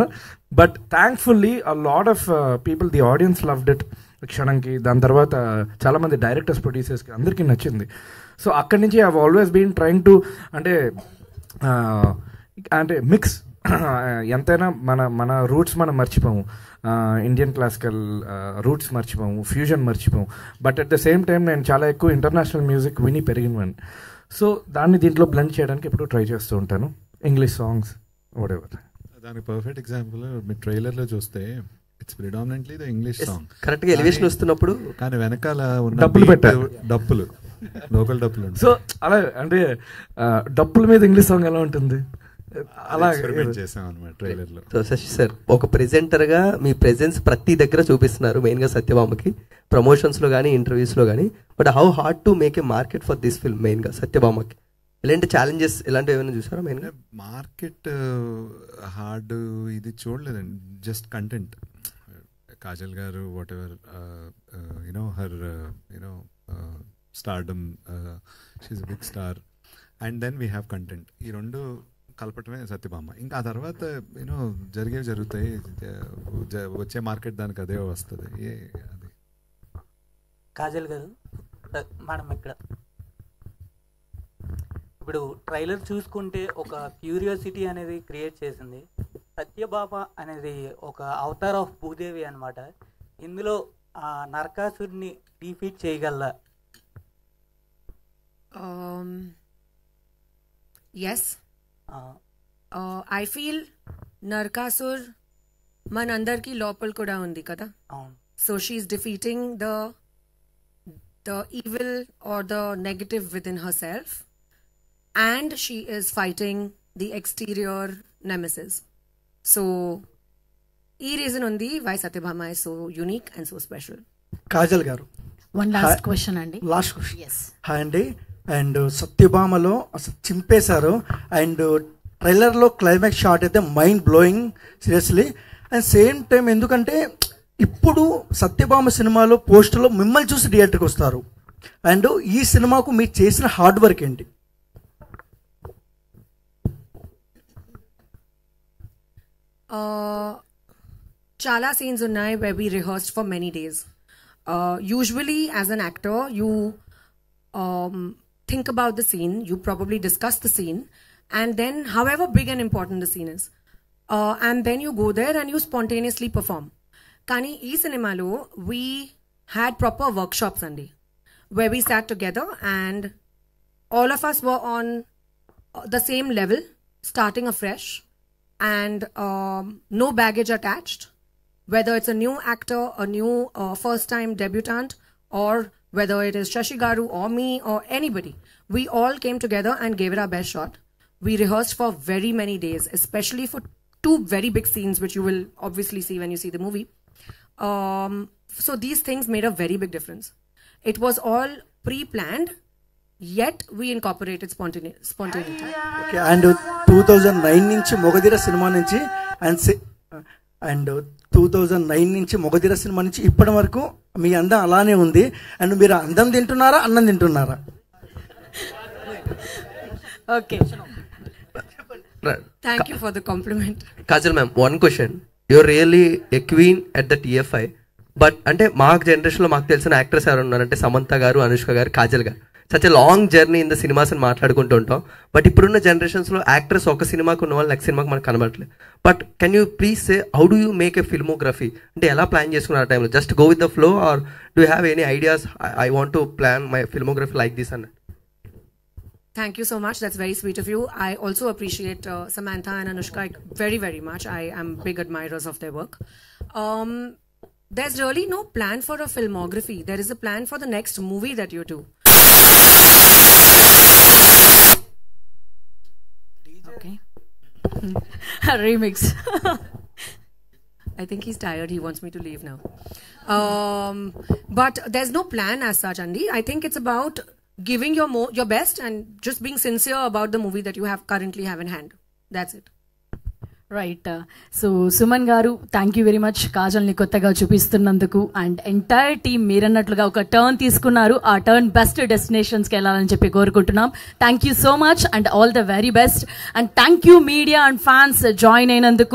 But thankfully a lot of people, the audience loved it క్షణంకి. దాని తర్వాత చాలామంది డైరెక్టర్స్ ప్రొడ్యూసర్స్కి అందరికీ నచ్చింది. సో అక్కడి నుంచి I have always been trying to అంటే మిక్స్. ఎంతైనా మన రూట్స్ మనం మర్చిపోము, ఇండియన్ క్లాసికల్ రూట్స్ మర్చిపోము, ఫ్యూజన్ మర్చిపోము. But at the same time నేను చాలా ఎక్కువ ఇంటర్నేషనల్ మ్యూజిక్ విని పెరిగినవాడిని. సో దాన్ని దీంట్లో బ్లెండ్ చేయడానికి ఎప్పుడు ట్రై చేస్తూ ఉంటాను. English songs what ever. దానికి పర్ఫెక్ట్ ఎగ్జాంపుల్ మీ ట్రైలర్లో చూస్తే it's predominantly the English song. కరెక్ట్గా ఎలివేషన్ వస్తున్నప్పుడు కానీ వెనకాల ఉన్న డబ్బులు పెట్టారు, డప్పులు లోకల్ డప్పులు. సో అలా అంటే డప్పుల మీద ఇంగ్లీష్ సాంగ్ ఎలా ఉంటుంది అలా ఎక్స్పెరిమెంట్ చేసాం అన్నమాట ట్రైలర్లో. సో శశి సార్ ఒక ప్రెజెంటర్గా మీ ప్రెజెన్స్ ప్రతి దగ్గర చూపిస్తున్నారు, మెయిన్గా సత్యభామకి ప్రమోషన్స్లో కానీ ఇంటర్వ్యూస్లో కానీ. But how hard to make a market for this film మెయిన్గా సత్యభామకి ఇలాంటి ఛాలెంజెస్ ఇలాంటివి ఏమైనా చూసారా? మెయిన్గా మార్కెట్ హార్డ్ ఇది చూడలేదండి, జస్ట్ కంటెంట్. కాజల్ గారు whatever you know her you know stardom, she is big star, and then we have content. ఈ రెండు కలపటమే సత్యభామ. ఇంకా ఆ తర్వాత యూనో జరిగేవి జరుగుతాయి, వచ్చే మార్కెట్ దానికి అదే వస్తుంది. అది కాజల్ గారు మేడం ఇక్కడ ఇప్పుడు ట్రైలర్ చూసుకుంటే ఒక క్యూరియాసిటీ అనేది క్రియేట్ చేసింది. సత్యభామ అనేది ఒక అవతార్ ఆఫ్ భూదేవి అనమాట. ఇందులో ఆ నరకాసుడిని డిఫీట్ చేయగలరా? Yes. I feel Narkasur manandarki lopal kuda undi kada. So she's defeating the evil or the negative within herself, and she is fighting the exterior nemesis. So ee reason undi why Satyabhama is so unique and so special. Kajal garu, one last question andi. Last question. Yes. Hi andi. And సత్యభామలో అసలు చింపేశారు. And ట్రైలర్లో climax shot అయితే mind blowing seriously. And same time ఎందుకంటే ఇప్పుడు సత్యభామ సినిమాలో పోస్టర్లో మిమ్మల్ని చూసి థియేటర్కి వస్తారు. అండ్ ఈ సినిమాకు మీరు చేసిన హార్డ్ వర్క్ ఏంటి? Chala scenes unnai where we rehearsed for many days. Usually as an actor you think about the scene, you probably discuss the scene, and then however big and important the scene is, and then you go there and you spontaneously perform. Kani ee cinema lo we had proper workshops andi where we sat together and all of us were on the same level, starting afresh, and no baggage attached, whether it's a new actor, a new first time debutant, or whether it is Shashi Garu or me or anybody. We all came together and gave it our best shot. We rehearsed for very many days, especially for two very big scenes, which you will obviously see when you see the movie. So these things made a very big difference. It was all pre-planned, yet we incorporated spontaneity. Okay, and 2009 నుంచి Magadheera cinema నుంచి and 2009 నుంచి Magadheera cinema నుంచి ఇప్పటి వరకు మీ అందం అలానే ఉంది. And మీరు అందం తింటున్నారా, అన్నం తింటున్నారా? Okay, thank you for the compliment. Kajal ma'am, one question. You're really a queen at the TFI. But అంటే మాకు జనరేషన్లో మాకు తెలిసిన యాక్టర్స్ ఎవరు ఉన్నారంటే సమంత గారు, అనుష్క గారు, కాజల్ గారు. Such a long journey in the cinemas అని మాట్లాడుకుంటూ ఉంటాం. బట్ ఇప్పుడున్న జనరేషన్స్లో యాక్టర్స్ ఒక సినిమాకు ఉన్న వాళ్ళు నెక్స్ట్ సినిమాకి మనకు కనబడట్లేదు. But can you please say how do you make a filmography? అంటే ఎలా ప్లాన్ చేసుకున్నారు ఆ టైంలో? Just go with the flow or do have any ideas? I want to plan my filmography like this అన్న. Thank you so much. That's very sweet of you. I also appreciate Samantha and Anushka very, very much. I am big admirers of their work. There's really no plan for a filmography. There is a plan for the next movie that you do. Okay. Remix. I think he's tired. He wants me to leave now. But there's no plan as such, Andy. I think it's about giving your best and just being sincere about the movie that you currently have in hand. That's it. Right. So Suman గారు, thank you very much కాజల్ని కొత్తగా చూపిస్తున్నందుకు. And entire team మీరన్నట్లుగా ఒక turn తీసుకున్నారు. ఆ turn best డెస్టినేషన్స్కి వెళ్ళాలని చెప్పి కోరుకుంటున్నాం. Thank you so much and all the very best. And thank you media and fans join అయినందుకు.